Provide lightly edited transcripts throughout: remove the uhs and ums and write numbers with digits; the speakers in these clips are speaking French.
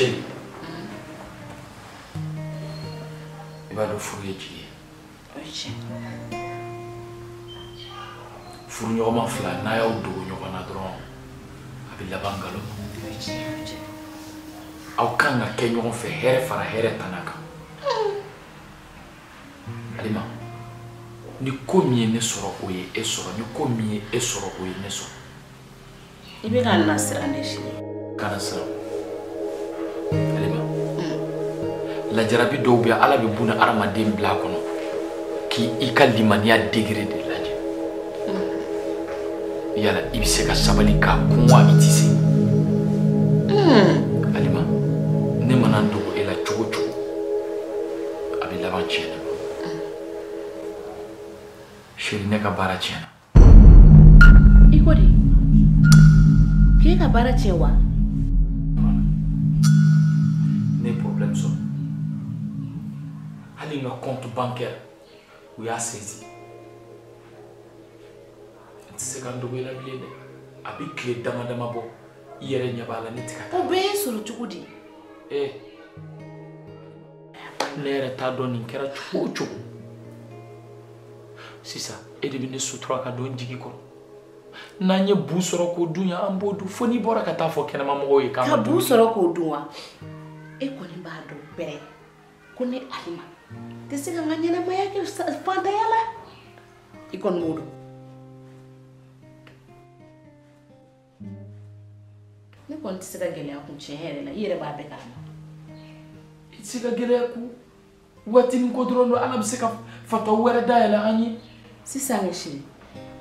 chérie. Il va le fourrer qui Oui. Fourrer ɲɔgɔn fila n'a y'aw dogo ɲɔgɔn na dɔrɔn a bɛ laban nkalon. Aw kan ka kɛ ɲɔgɔn fɛ hɛrɛ fara hɛrɛ tana kan. Alima, ni ko min ye ne sɔrɔ o ye e sɔrɔ, ni ko min ye e sɔrɔ o ye ne sɔrɔ. I bɛ ka nasira ne si. Kana siran. Alima, lajarabi dɔw bɛ Ala bɛ buna adamaden bila a kɔnɔ k'i ka limaniya degré de lajɛ. Yala i bɛ se ka sabali k'a kun wa i tɛ se. Alima, ne mana dogo e la cogo cogo a bɛ laban tiɲɛna. Chérie, ne ka baara tiɲɛna. I ko di? K'e ka baara tiɲɛ wa? Ne ye problème sɔrɔ. Hali n ka compte bancaire u y'a saisi. N tɛ se ka n dogo e la bilen dɛ. A bɛ tile dama dama bɔ i yɛrɛ ɲɛ b'a la ne tɛ ka taa. O bɛɛ ye sɔrɔ cogo di? Ne yɛrɛ t'a dɔn nin kɛra cogo o cogo. Sisan e de bɛ ne sutura ka don n jigi kɔrɔ. N'an ye bu sɔrɔ k'o dun yan an b'o dun fo n'i bɔra ka taa fɔ kɛnɛmamɔgɔw ye k'an Ka bu sɔrɔ k'o dun wa? E kɔni b'a dɔn bɛrɛ ko ne Alima tɛ se ka n ka ɲɛnamaya kɛ fantanya la. I kɔni b'o dɔn. Ne kɔni tɛ se ka gɛlɛya kun tiɲɛ yɛrɛ la i yɛrɛ b'a bɛɛ kalama. I tɛ se ka gɛlɛya kun waatinin ko dɔrɔn don Ala bɛ se ka fataw wɛrɛ dayɛlɛ an ye. Sisan ne chérie,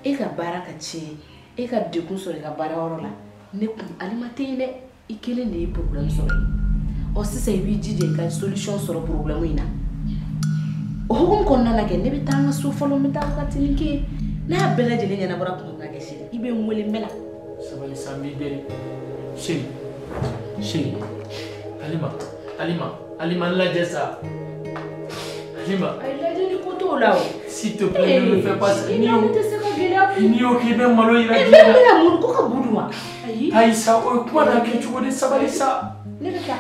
e ka baara ka tiɲɛ, e ka degun sɔrɔ i ka baarayɔrɔ la, ne kun Alima tɛ yen dɛ, i kelen de ye problème sɔrɔ yen. Ɔ sisan i b'i jija i ka solution sɔrɔ problème in na. O hukumu kɔnɔna na kɛ ne bɛ taa n ka so fɔlɔ n bɛ taa wagatinin kɛ yen. N'a bɛɛ lajɛlen ɲɛnabɔra tuma min na kɛ chérie, i bɛ n wele n bɛ na. Sabali sa n b'i deli. Chérie, Alima n lajɛ sa. Alima. Ayi lajɛ ni ko t'o la o. S'il te plaît, ne me fais pas ça. N'i tɛ se ka gɛlɛya kun. N'i y'o k'i bɛ malo yira E diɲɛ na. bɛ na mun ko ka bu dun wa? Ayi. Ayi sa o ye kuma n'a kɛ cogo di sabali sa. Ne bɛ taa.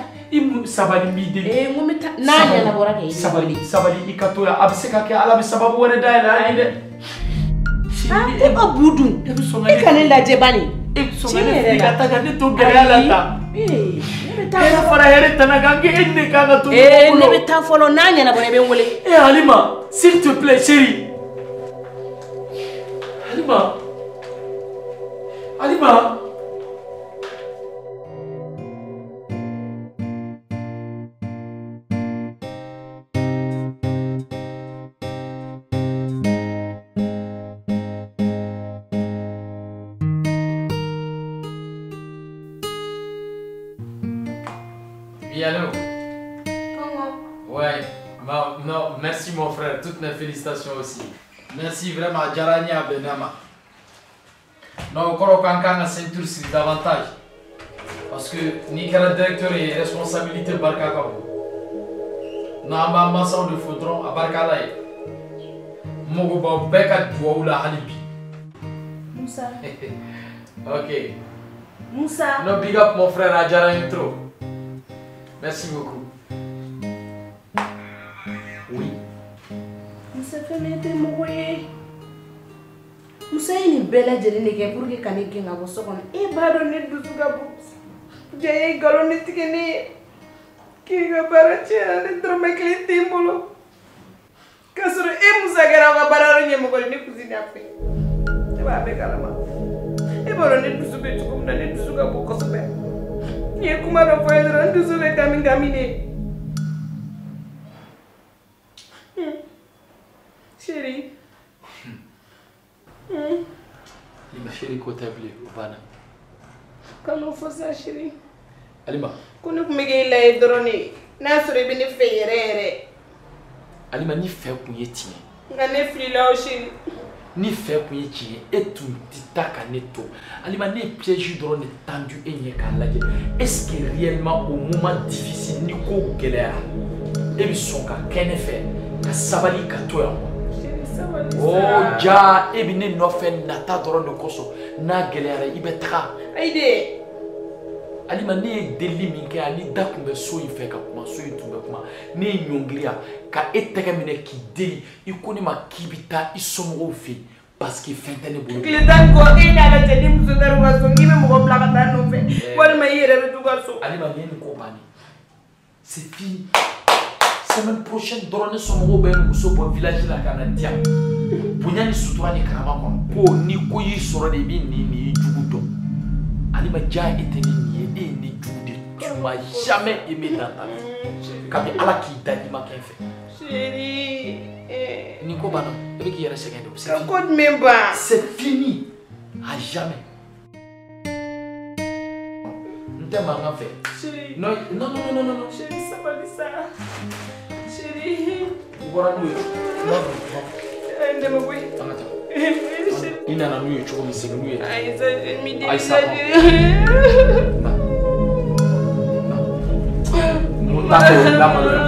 Sabali n b'i deli. N ko n bɛ taa n'a ɲɛnabɔra kɛ i bɛ wele. Sabali i ka to yan a bɛ se ka kɛ Ala bɛ sababu wɛrɛ dayɛlɛ an ye dɛ. Ko ka bu dun. E bɛ sɔn E ka ne lajɛ bani. E bɛ sɔn ka ne fili ka taa ka ne to gɛlɛya la tan. Ne bɛ taa. Hɛrɛ fara hɛrɛ tana kan e ni ne kan ka to. Ne bɛ taa fɔlɔ n'a ɲɛnabɔra i bɛ n wele. Alima, s'il te plaît, chérie. Alima. Oui, allô? Comment? Ouais, non, merci mon frère, toutes mes félicitations aussi. Merci vraiment, Djarania Benama. Non, on va la ceinture sur davantage. Parce que ni le directeur et responsabilité Barka Kabo. Non, on va de faudron à Barka Laye. Mogoba Beka Douaoula Halibi. Moussa. Ok. Moussa. Non, big up mon frère à Djarania trop. Merci beaucoup. Oui. Moussa fɛnɛ tɛ mɔgɔ ye. Moussa ye nin bɛɛ lajɛlen de kɛ pour que ka ne gɛn ka bɔ so kɔnɔ. E b'a dɔn ne dusu ka bon. Jɛ ye nkalon de tigɛ ne ye. K'i ka baara tiɲɛna ne dɔrɔmɛ kelen tɛ n bolo. K'a sɔrɔ e Moussa kɛra an ka baarayɔrɔ ɲɛmɔgɔ ye ne cousine a fɛ. Ne b'a bɛɛ kalama. E b'a dɔn ne dusu bɛ cogo min na ne dusu ka bon kosɛbɛ. N'i ye kuma dɔ fɔ ye dɔrɔn n dusu bɛ gami de. Chérie. Alima, chérie, côté bleu, Vana. Comment faut ça, chérie? Alima. Qu'on ne peut pas y aller, n'a pas de faire. Alima, ni fait pour y être. N'a pas de là, chérie. Ni fait pour y être. Et tout, tita caneto. Alima, ni piège drone tendu et n'y a. Est-ce que réellement au moment difficile, ni ko galère? Et bien, son cas, qu'en effet, ka sabali ka toi. Oh, ja, et bien, n'offre nata drone de koso. Na galère, il betra. Aïe. Alima ne deli min kɛ ani da kun bɛ so in fɛ ka kuma so in tun bɛ kuma ne ye ɲɔngiriya ka e tɛgɛ minɛ k'i deli I ko ne ma k'i bɛ taa I somɔgɔw fɛ parce que fɛn tɛ ne bolo. Tile tan kɔ e n'ala cɛ ni muso taara u ka so k'i bɛ mɔgɔ bila ka taa nɔfɛ walima I yɛrɛ bɛ t'u ka so. Alima nin ye nin ko bannen c'est fini semaine prochaine dɔrɔn ne somɔgɔw bɛ nin muso bɔ village la ka na di yan bonya ni sutura ni karama kɔnɔ ko ni ko y'i sɔrɔ de I bɛ nin y'i jugu dɔn Alima ja e tɛ ne nin ye e ye ne jugu de tu m'as jamais aimé dans ta vie kabi Ala k'i da I ma kɛ n fɛ. Chérie. Nin ko banna e bɛ k'i yɛrɛ sɛgɛn de Ka ko jumɛn ban? c'est fini à jamais. N tɛ mankan fɛ. Chérie. Non. Chérie sabali sa. Chérie. I bɔra n'u ye. Dɛmɛ koyi. An ka taa. I nana n'u ye cogo min segin n'u ye. Aïssa. Mun t'a fɛ o lamaloya.